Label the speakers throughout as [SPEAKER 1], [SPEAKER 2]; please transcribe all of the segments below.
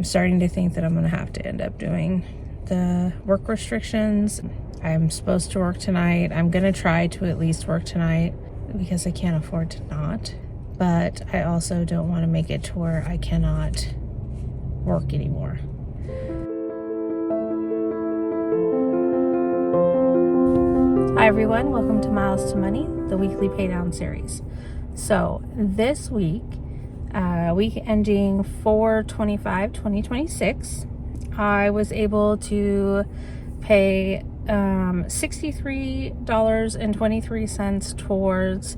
[SPEAKER 1] I'm starting to think that I'm going to have to end up doing the work restrictions. I'm supposed to work tonight. I'm going to try to at least work tonight because I can't afford to not. But I also don't want to make it to where I cannot work anymore. Hi everyone, welcome to Miles to Money, the weekly Paydown series. So this week ending 4/25/2026, I was able to pay $63.23 towards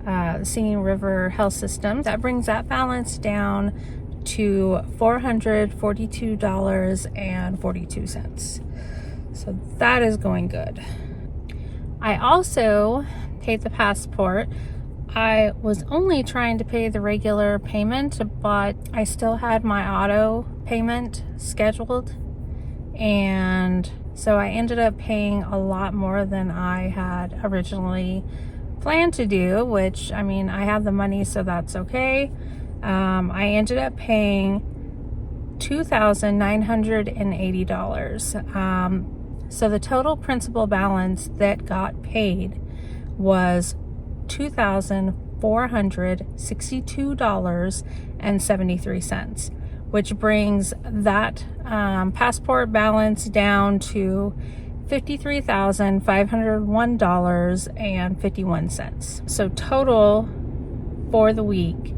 [SPEAKER 1] the Singing River Health System. That brings that balance down to $442.42. So that is going good. I also paid the passport. I was only trying to pay the regular payment, but I still had my auto payment scheduled. And so I ended up paying a lot more than I had originally planned to do, which, I mean, I have the money, so that's okay. I ended up paying $2,980. So the total principal balance that got paid was $2,462.73, which brings that passport balance down to $53,501.51. So total for the week,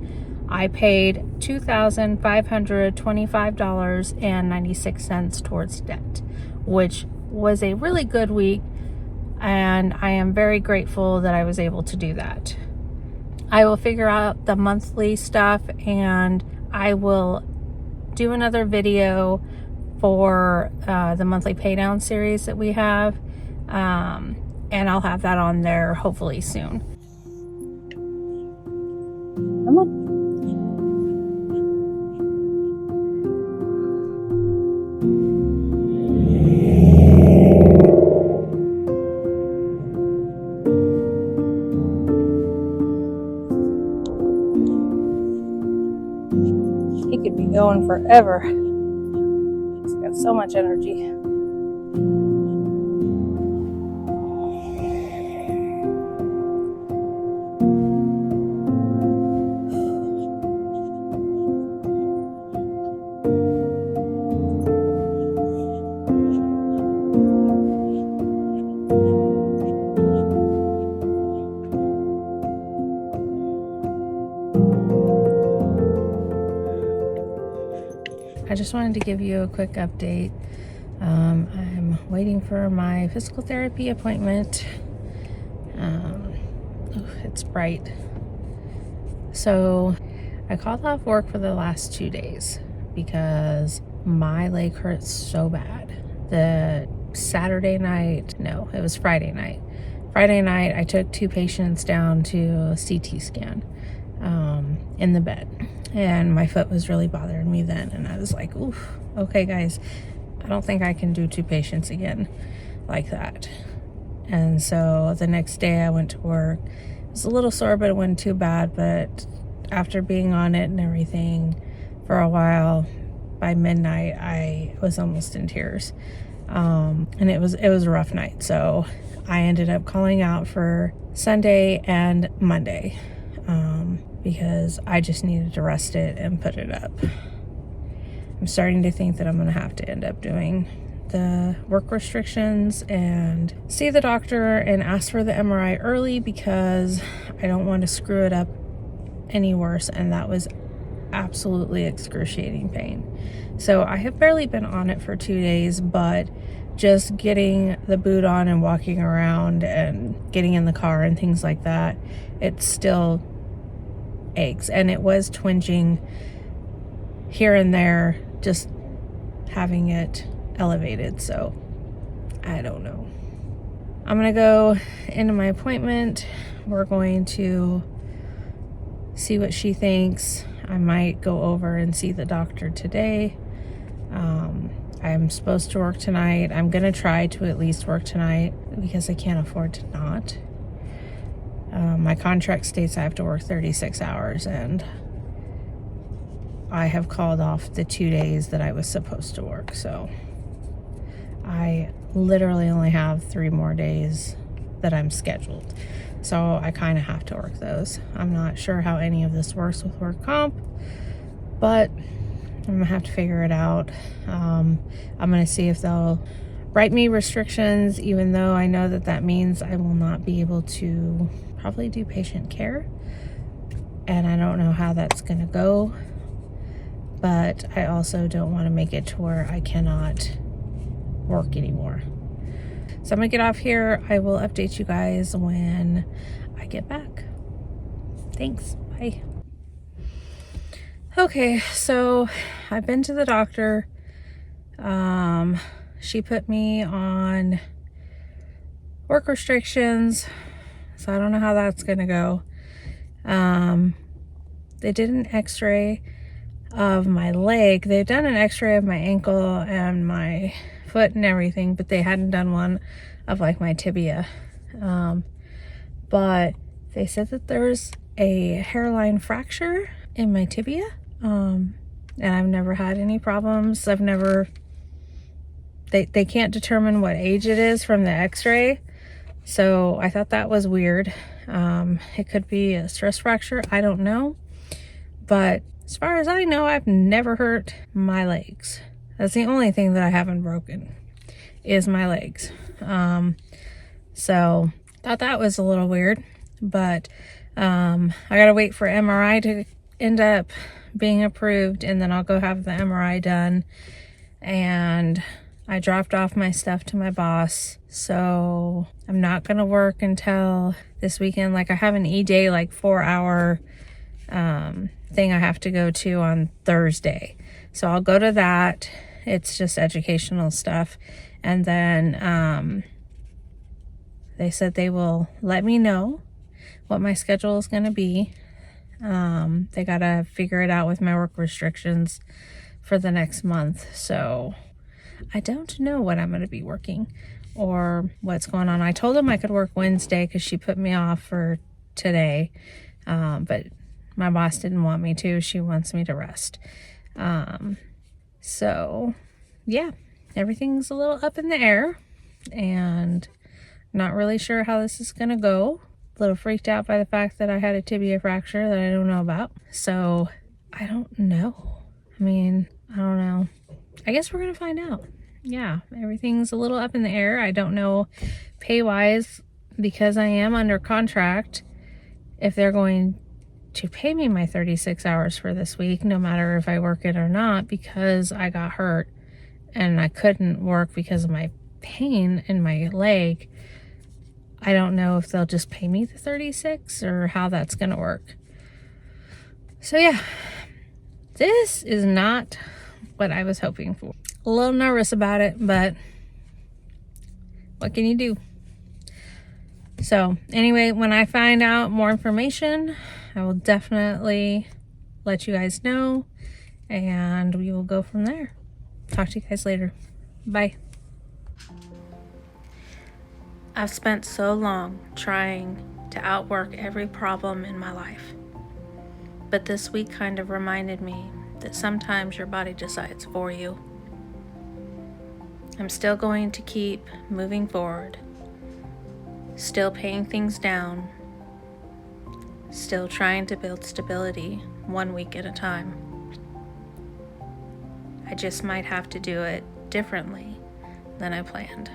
[SPEAKER 1] I paid $2,525.96 towards debt, which was a really good week, and I am very grateful that I was able to do that. I will figure out the monthly stuff, and I will do another video for the monthly Paydown series that we have, and I'll have that on there hopefully soon. Come on. He could be going forever. He's got so much energy. I just wanted to give you a quick update. I'm waiting for my physical therapy appointment. It's bright. So I called off work for the last 2 days because my leg hurts so bad. It was Friday night. Friday night, I took 2 patients down to a CT scan in the bed. And my foot was really bothering me then. And I was like, oof, okay, guys, I don't think I can do 2 patients again like that. And so the next day I went to work. It was a little sore, but it wasn't too bad. But after being on it and everything for a while, by midnight, I was almost in tears. And it was a rough night. So I ended up calling out for Sunday and Monday. Because I just needed to rest it and put it up. I'm starting to think that I'm going to have to end up doing the work restrictions and see the doctor and ask for the MRI early because I don't want to screw it up any worse, and that was absolutely excruciating pain. So I have barely been on it for 2 days, but just getting the boot on and walking around and getting in the car and things like that, it's still aches, and it was twinging here and there, just having it elevated. So I don't know. I'm gonna go into my appointment. We're going to see what she thinks. I might go over and see the doctor today. I'm supposed to work tonight. I'm gonna try to at least work tonight because I can't afford to not. My contract states I have to work 36 hours, and I have called off the 2 days that I was supposed to work. So I literally only have 3 more days that I'm scheduled. So I kind of have to work those. I'm not sure how any of this works with work comp, but I'm gonna have to figure it out. I'm gonna see if they'll write me restrictions, even though I know that means I will not be able to probably do patient care. And I don't know how that's gonna go, but I also don't want to make it to where I cannot work anymore. So I'm gonna get off here. I will update you guys when I get back. Thanks. Bye. Okay, so I've been to the doctor. She put me on work restrictions, so I don't know how that's gonna go. They did an x-ray of my leg. They've done an x-ray of my ankle and my foot and everything, but they hadn't done one of like my tibia. But they said that there's a hairline fracture in my tibia. And I've never had any problems. They can't determine what age it is from the x-ray. So I thought that was weird. It could be a stress fracture. I don't know. But as far as I know, I've never hurt my legs. That's the only thing that I haven't broken is my legs. So thought that was a little weird, but I gotta wait for MRI to end up being approved, and then I'll go have the MRI done. And I dropped off my stuff to my boss, so I'm not gonna work until this weekend. Like I have an E-Day, like 4-hour thing I have to go to on Thursday. So I'll go to that. It's just educational stuff. And then they said they will let me know what my schedule is going to be. They got to figure it out with my work restrictions for the next month. So I don't know what I'm going to be working or what's going on. I told them I could work Wednesday because she put me off for today. But my boss didn't want me to. She wants me to rest. So yeah, everything's a little up in the air and not really sure how this is going to go. A little freaked out by the fact that I had a tibia fracture that I don't know about. So I don't know. I mean, I don't know. I guess we're going to find out. Yeah, everything's a little up in the air. I don't know pay-wise, because I am under contract, if they're going to pay me my 36 hours for this week, no matter if I work it or not, because I got hurt and I couldn't work because of my pain in my leg. I don't know if they'll just pay me the 36 or how that's going to work. So yeah, this is not what I was hoping for. A little nervous about it, but what can you do? So anyway, when I find out more information, I will definitely let you guys know, and we will go from there. Talk to you guys later. Bye. I've spent so long trying to outwork every problem in my life. But this week kind of reminded me that sometimes your body decides for you. I'm still going to keep moving forward, still paying things down, still trying to build stability 1 week at a time. I just might have to do it differently than I planned.